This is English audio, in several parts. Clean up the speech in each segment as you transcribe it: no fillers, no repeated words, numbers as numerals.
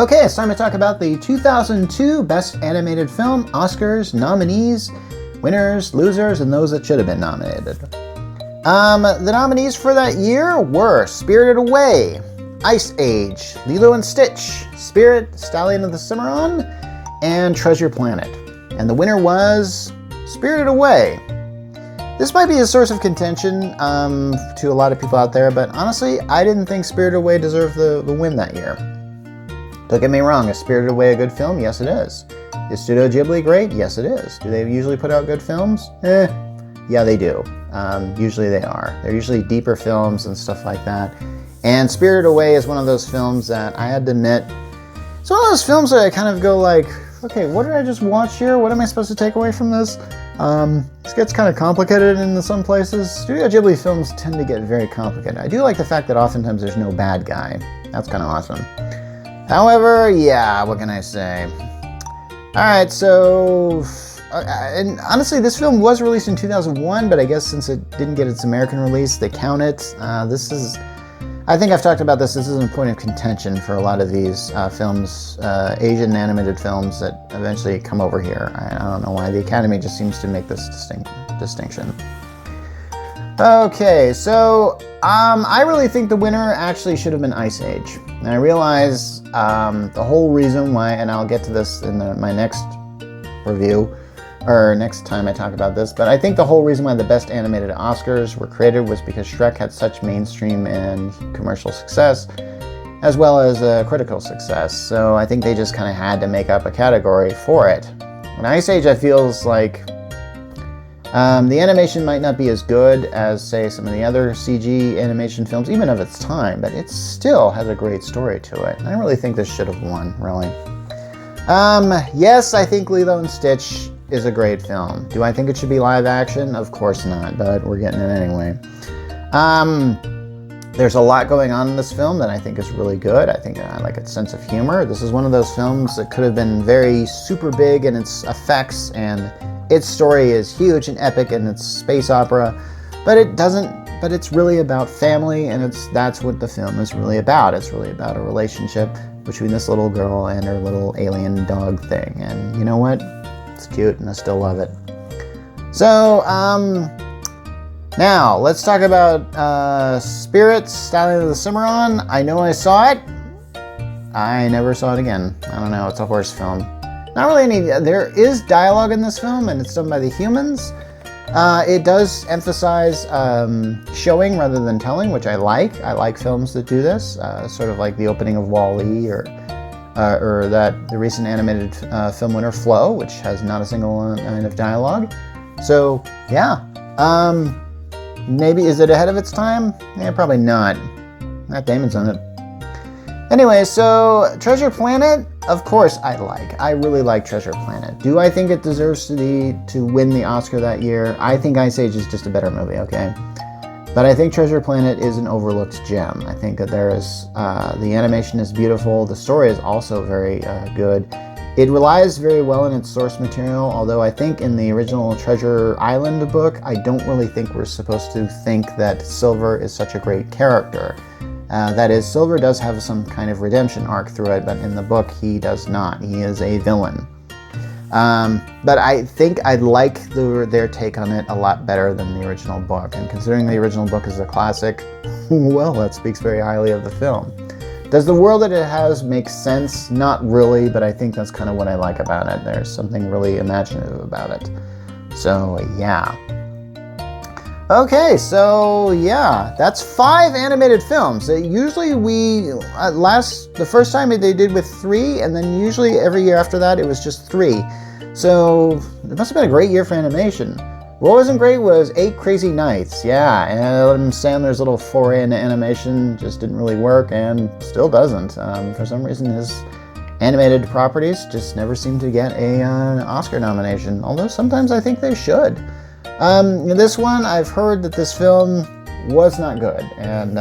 Okay, it's time to talk about the 2002 Best Animated Film Oscars nominees, winners, losers, and those that should have been nominated. The nominees for that year were Spirited Away, Ice Age, Lilo and Stitch, Spirit, Stallion of the Cimarron, and Treasure Planet. And the winner was Spirited Away. This might be a source of contention to a lot of people out there, but honestly, I didn't think Spirited Away deserved the win that year. Don't get me wrong, is Spirited Away a good film? Yes, it is. Is Studio Ghibli great? Yes, it is. Do they usually put out good films? Yeah, they do. Usually they are. They're usually deeper films and stuff like that. And Spirited Away is one of those films that I had to admit, it's one of those films that I kind of go like, okay, what did I just watch here? What am I supposed to take away from this? This gets kind of complicated in some places. Studio Ghibli films tend to get very complicated. I do like the fact that oftentimes there's no bad guy. That's kind of awesome. However, yeah, what can I say? Alright, so, and honestly, this film was released in 2001, but I guess since it didn't get its American release, they count it. This is, I think I've talked about this is a point of contention for a lot of these films, Asian animated films that eventually come over here. I don't know why the Academy just seems to make this distinction. Okay, so I really think the winner actually should have been Ice Age. And I realize the whole reason why, and I'll get to this in my next review, or next time I talk about this, but I think the whole reason why the Best Animated Oscars were created was because Shrek had such mainstream and commercial success, as well as critical success. So I think they just kind of had to make up a category for it. And Ice Age, I feels like the animation might not be as good as, say, some of the other CG animation films, even of its time, but it still has a great story to it. I really think this should have won, really. Yes, I think Lilo and Stitch is a great film. Do I think it should be live action? Of course not, but we're getting it anyway. There's a lot going on in this film that I think is really good. I think I like its sense of humor. This is one of those films that could have been very super big in its effects, and its story is huge and epic, and it's space opera, but it doesn't. But it's really about family, and that's what the film is really about. It's really about a relationship between this little girl and her little alien dog thing. And you know what? It's cute, and I still love it. So, now let's talk about Spirit, Stallion of the Cimarron. I know I saw it. I never saw it again. I don't know. It's a horse film. Not really any. There is dialogue in this film, and it's done by the humans. It does emphasize showing rather than telling, which I like. I like films that do this, sort of like the opening of WALL-E, or the recent animated film winner Flow, which has not a single line of dialogue. So yeah, maybe is it ahead of its time? Yeah, probably not. Matt Damon's on it. Anyway, so Treasure Planet, of course I really like Treasure Planet. Do I think it deserves to win the Oscar that year? I think Ice Age is just a better movie, okay? But I think Treasure Planet is an overlooked gem. I think that there is, the animation is beautiful, the story is also very good. It relies very well on its source material, although I think in the original Treasure Island book, I don't really think we're supposed to think that Silver is such a great character. That is, Silver does have some kind of redemption arc through it, but in the book he does not. He is a villain. But I think I like their take on it a lot better than the original book. And considering the original book is a classic, well, that speaks very highly of the film. Does the world that it has make sense? Not really, but I think that's kind of what I like about it. There's something really imaginative about it. So, yeah. Okay, so yeah, that's 5 animated films. Usually the first time they did with 3, and then usually every year after that it was just 3. So it must have been a great year for animation. What wasn't great was 8 Crazy Nights. Yeah, and Adam Sandler's little foray into animation just didn't really work, and still doesn't. For some reason his animated properties just never seem to get an Oscar nomination, although sometimes I think they should. This one, I've heard that this film was not good, and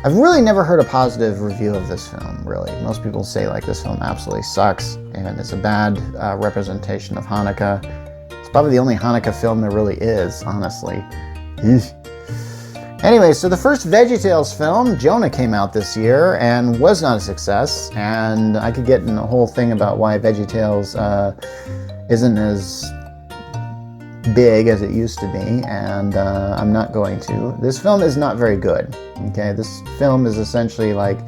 I've really never heard a positive review of this film, really. Most people say, like, this film absolutely sucks, and it's a bad representation of Hanukkah. It's probably the only Hanukkah film there really is, honestly. Anyway, so the first VeggieTales film, Jonah, came out this year and was not a success. And I could get in a whole thing about why VeggieTales isn't as big as it used to be, and I'm not going to. This film is not very good. Okay, this film is essentially like,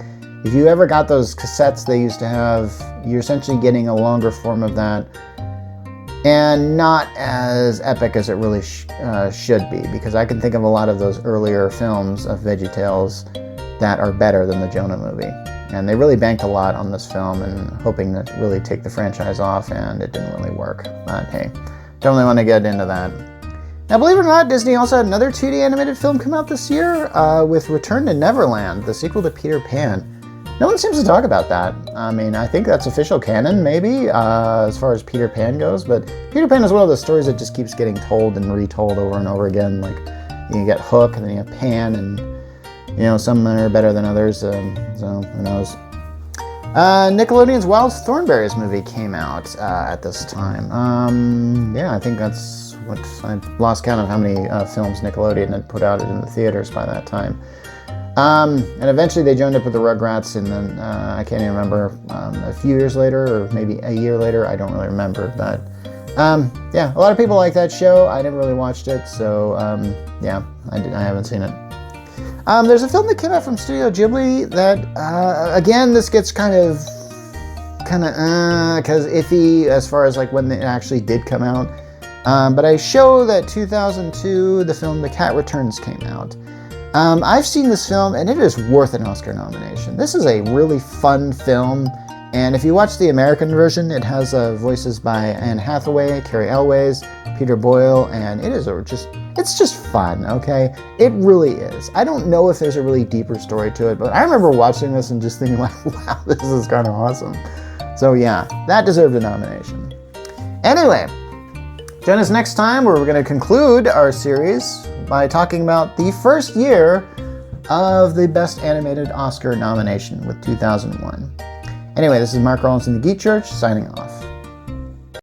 if you ever got those cassettes they used to have, you're essentially getting a longer form of that, and not as epic as it really should be, because I can think of a lot of those earlier films of VeggieTales that are better than the Jonah movie. And they really banked a lot on this film and hoping to really take the franchise off, and it didn't really work. But hey, don't really want to get into that. Now, believe it or not, Disney also had another 2D animated film come out this year with Return to Neverland, the sequel to Peter Pan. No one seems to talk about that. I mean, I think that's official canon, maybe, as far as Peter Pan goes, but Peter Pan is one of those stories that just keeps getting told and retold over and over again. Like, you get Hook, and then you have Pan, and, you know, some are better than others, so who knows. Nickelodeon's Wild Thornberrys movie came out at this time. Yeah, I think that's what, I lost count of how many films Nickelodeon had put out in the theaters by that time. And eventually they joined up with the Rugrats, and then I can't even remember, a few years later, or maybe a year later, I don't really remember, but yeah, a lot of people like that show. I never really watched it, so yeah, I haven't seen it. There's a film that came out from Studio Ghibli that, again, this gets kind of because iffy as far as like when it actually did come out, but I show that 2002, the film The Cat Returns came out. I've seen this film, and it is worth an Oscar nomination. This is a really fun film, and if you watch the American version, it has voices by Anne Hathaway, Carrie Elways, Peter Boyle, and it is it's just fun, okay? It really is. I don't know if there's a really deeper story to it, but I remember watching this and just thinking like, wow, this is kind of awesome. So yeah, that deserved a nomination. Anyway, join us next time where we're going to conclude our series by talking about the first year of the Best Animated Oscar nomination with 2001. Anyway, this is Mark Rollins in the Geek Church, signing off.